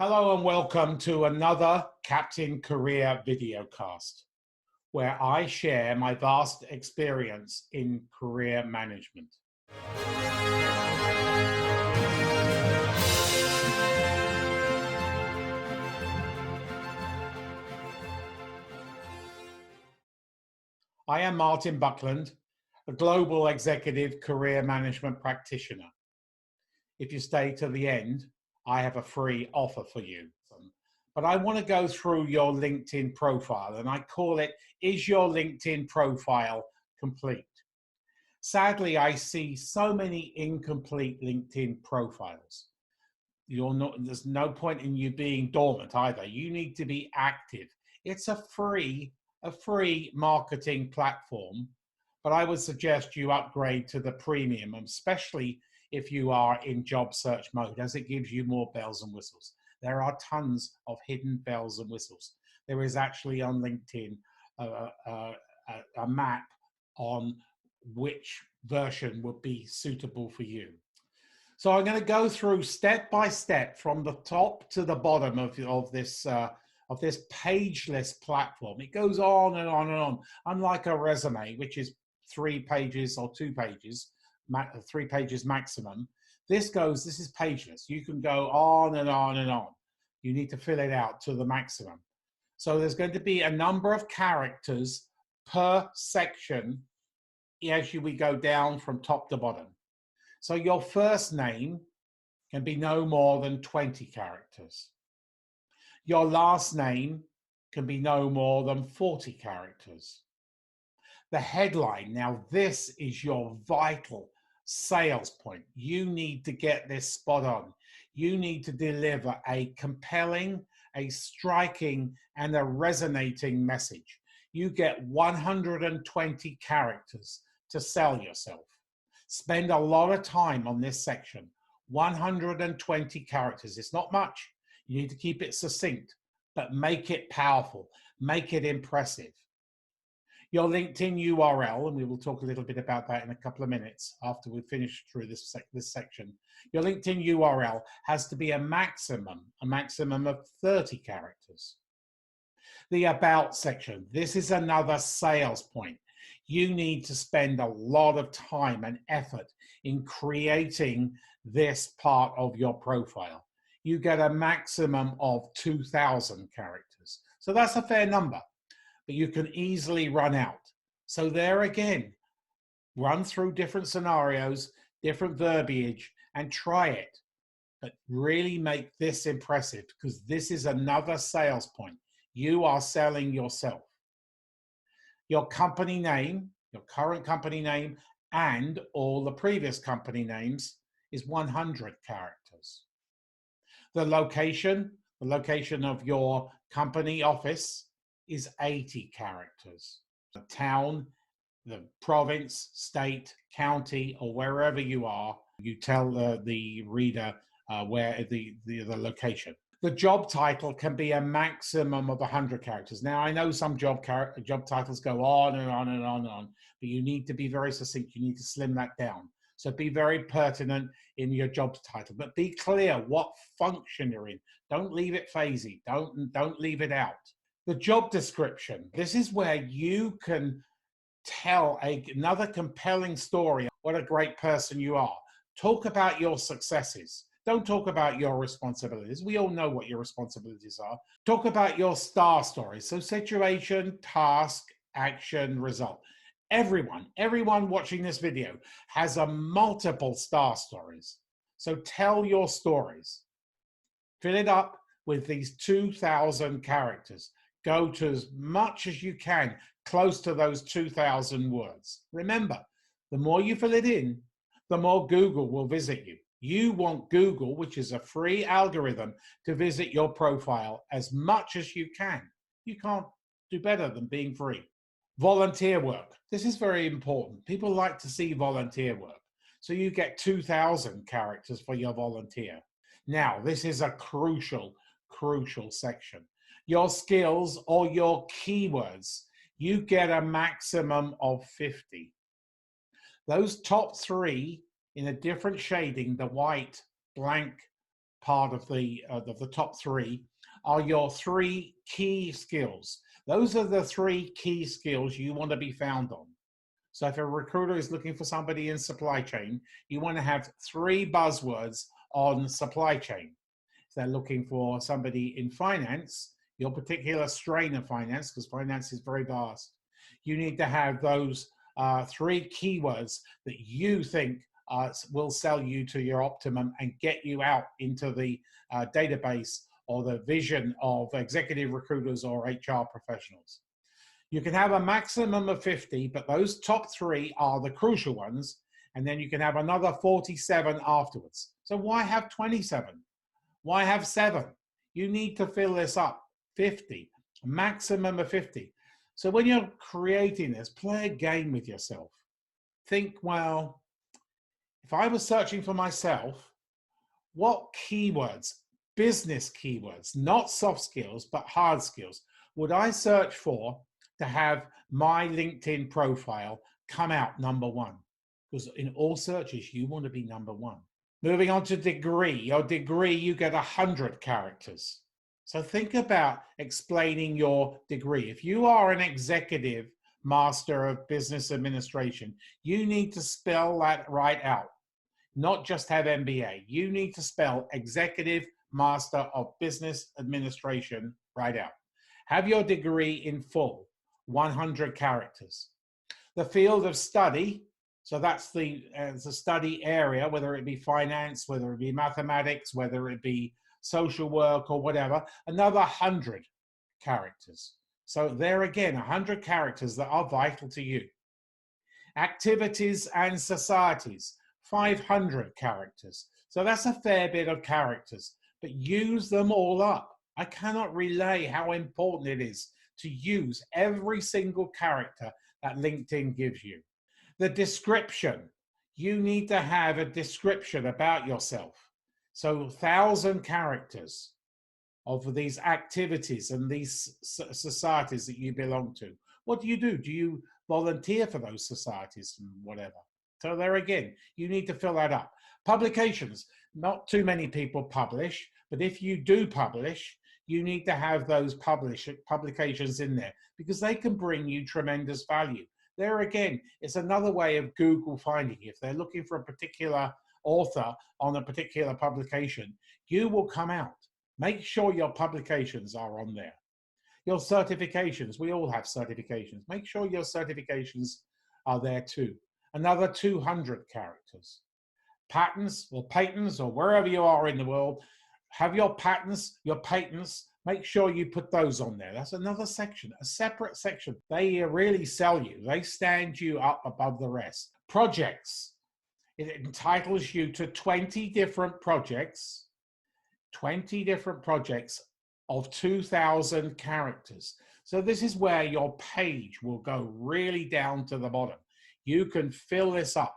Hello and welcome to another Captain Career videocast, where I share my vast experience in career management. I am Martin Buckland, a global executive career management practitioner. If you stay to the end, I have a free offer for you. But I want to go through your LinkedIn profile, and I call it, is your LinkedIn profile complete? Sadly, I see so many incomplete LinkedIn profiles. There's no point in you being dormant either. You need to be active. It's a free marketing platform, but I would suggest you upgrade to the premium, especially if you are in job search mode, as it gives you more bells and whistles. There are tons of hidden bells and whistles. There is actually on LinkedIn a map on which version would be suitable for you. So I'm going to go through step by step from the top to the bottom of this pageless platform. It goes on and on and on, unlike a resume, which is 3 pages or 2 pages, 3 pages maximum. This is pageless. You can go on and on and on. You need to fill it out to the maximum. So there's going to be a number of characters per section as we go down from top to bottom. So your first name can be no more than 20 characters. Your last name can be no more than 40 characters. The headline, now this is your vital sales point. You need to get this spot on. You need to deliver a compelling, a striking, and a resonating message. You get 120 characters to sell yourself. Spend a lot of time on this section. 120 characters. It's not much. You need to keep it succinct, but make it powerful. Make it impressive. Your LinkedIn URL, and we will talk a little bit about that in a couple of minutes after we finish through this section. Your LinkedIn URL has to be a maximum of 30 characters. The About section, this is another sales point. You need to spend a lot of time and effort in creating this part of your profile. You get a maximum of 2,000 characters. So that's a fair number, but you can easily run out. So there again, run through different scenarios, different verbiage, and try it. But really make this impressive, because this is another sales point. You are selling yourself. Your company name, your current company name, and all the previous company names is 100 characters. The location of your company office is 80 characters. The town, the province, state, county, or wherever you are, you tell the reader where the location. The job title can be a maximum of 100 characters. Now, I know some job titles go on and on and on and on, but you need to be very succinct. You need to slim that down. So be very pertinent in your job title, but be clear what function you're in. Don't leave it phasey. Don't leave it out. The job description. This is where you can tell another compelling story. What a great person you are. Talk about your successes. Don't talk about your responsibilities. We all know what your responsibilities are. Talk about your star stories. So situation, task, action, result. Everyone watching this video has a multiple star stories. So tell your stories. Fill it up with these 2,000 characters. Go to as much as you can, close to those 2,000 words. Remember, the more you fill it in, the more Google will visit you. You want Google, which is a free algorithm, to visit your profile as much as you can. You can't do better than being free. Volunteer work. This is very important. People like to see volunteer work. So you get 2,000 characters for your volunteer. Now, this is a crucial section. Your skills or your keywords, you get a maximum of 50. Those top 3 in a different shading, the white, blank, part of the top three are your three key skills. Those are the three key skills you want to be found on. So if a recruiter is looking for somebody in supply chain, you want to have three buzzwords on supply chain. If they're looking for somebody in finance, your particular strain of finance, because finance is very vast, you need to have those three keywords that you think will sell you to your optimum and get you out into the database or the vision of executive recruiters or HR professionals. You can have a maximum of 50, but those top three are the crucial ones, and then you can have another 47 afterwards. So why have 27? Why have 7? You need to fill this up. 50, maximum of 50. So when you're creating this, play a game with yourself. Think, well, if I was searching for myself, what keywords, business keywords, not soft skills, but hard skills, would I search for to have my LinkedIn profile come out number one? Because in all searches, you want to be number one. Moving on to degree. Your degree, you get 100 characters. So think about explaining your degree. If you are an executive master of business administration, you need to spell that right out. Not just have MBA. You need to spell executive master of business administration right out. Have your degree in full, 100 characters. The field of study, so that's the study area, whether it be finance, whether it be mathematics, whether it be social work or whatever, another 100 characters. So there again, 100 characters that are vital to you. Activities and societies, 500 characters. So that's a fair bit of characters, but use them all up. I cannot relay how important it is to use every single character that LinkedIn gives you. The description, you need to have a description about yourself. So 1,000 characters of these activities and these societies that you belong to. What do? Do you volunteer for those societies and whatever? So there again, you need to fill that up. Publications, not too many people publish, but if you do publish, you need to have those publications in there because they can bring you tremendous value. There again, it's another way of Google finding. If they're looking for a particular author on a particular publication, you will come out. Make sure your publications are on there. Your certifications, we all have certifications. Make sure your certifications are there too. Another 200 characters. Patents or patents or wherever you are in the world, have your patents, your patents, make sure you put those on there. That's another section, a separate section. They really sell you. They stand you up above the rest. Projects. It entitles you to 20 different projects, 20 different projects of 2,000 characters. So this is where your page will go really down to the bottom. You can fill this up.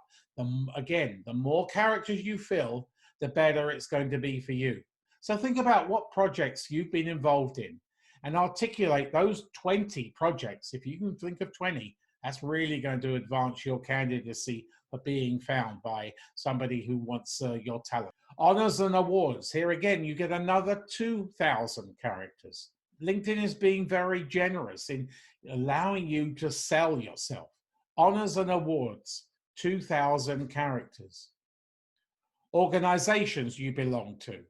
Again, the more characters you fill, the better it's going to be for you. So think about what projects you've been involved in and articulate those 20 projects. If you can think of 20, that's really going to advance your candidacy for being found by somebody who wants your talent. Honors and awards. Here again, you get another 2,000 characters. LinkedIn is being very generous in allowing you to sell yourself. Honors and awards, 2,000 characters. Organizations you belong to.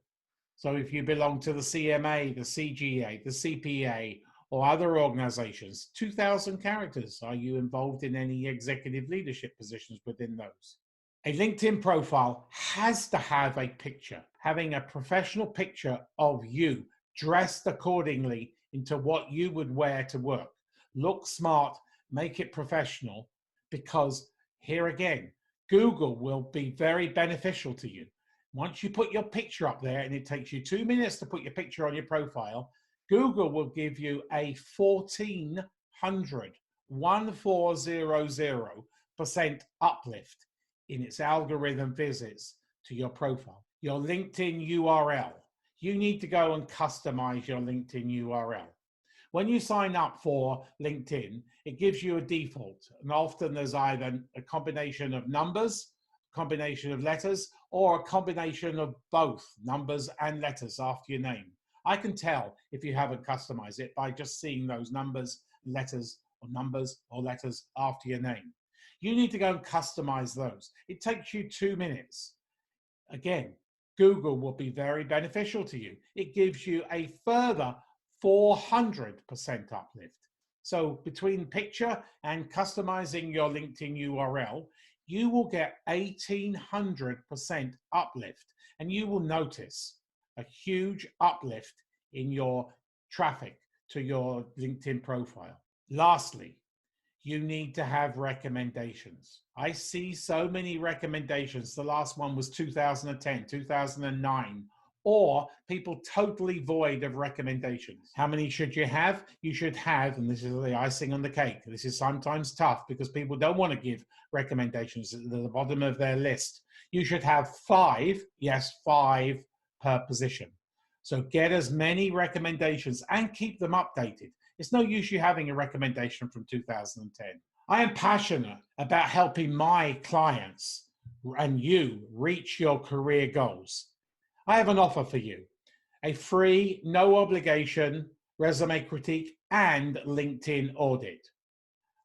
So if you belong to the CMA, the CGA, the CPA, or other organizations, 2,000 characters. Are you involved in any executive leadership positions within those? A LinkedIn profile has to have a picture, having a professional picture of you dressed accordingly into what you would wear to work. Look smart, make it professional, because here again, Google will be very beneficial to you. Once you put your picture up there, and it takes you 2 minutes to put your picture on your profile, Google will give you a 1400% uplift in its algorithm visits to your profile. Your LinkedIn URL. You need to go and customize your LinkedIn URL. When you sign up for LinkedIn, it gives you a default, and often there's either a combination of numbers, combination of letters or a combination of both numbers and letters after your name. I can tell if you haven't customized it by just seeing those numbers, letters, or numbers or letters after your name. You need to go and customize those. It takes you 2 minutes. Again, Google will be very beneficial to you. It gives you a further 400% uplift. So between picture and customizing your LinkedIn URL, you will get 1800% uplift, and you will notice a huge uplift in your traffic to your LinkedIn profile. Lastly, you need to have recommendations. I see so many recommendations. The last one was 2010, 2009, or people totally void of recommendations. How many should you have? You should have, and this is the icing on the cake. This is sometimes tough because people don't want to give recommendations at the bottom of their list. You should have 5, yes, 5 per position. So get as many recommendations and keep them updated. It's no use you having a recommendation from 2010. I am passionate about helping my clients and you reach your career goals. I have an offer for you, a free, no obligation resume critique and LinkedIn audit.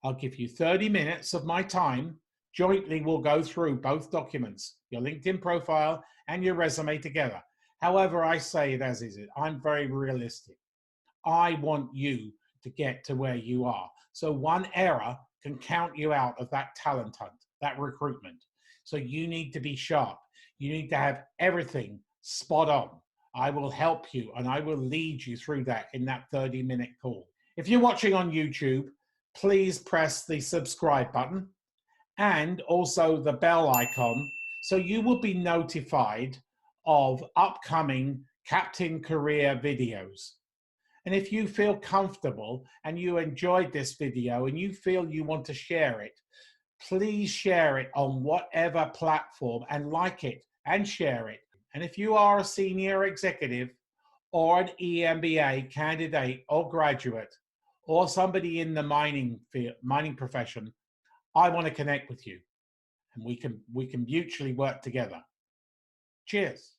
I'll give you 30 minutes of my time. Jointly, we'll go through both documents, your LinkedIn profile and your resume together. However, I say it as is it. I'm very realistic. I want you to get to where you are. So one error can count you out of that talent hunt, that recruitment. So you need to be sharp. You need to have everything spot on. I will help you and I will lead you through that in that 30-minute call. If you're watching on YouTube, please press the subscribe button and also the bell icon so you will be notified of upcoming Captain Career videos. And if you feel comfortable and you enjoyed this video and you feel you want to share it, please share it on whatever platform and like it and share it. And if you are a senior executive or an EMBA candidate or graduate or somebody in the mining profession, I want to connect with you and we can mutually work together. Cheers.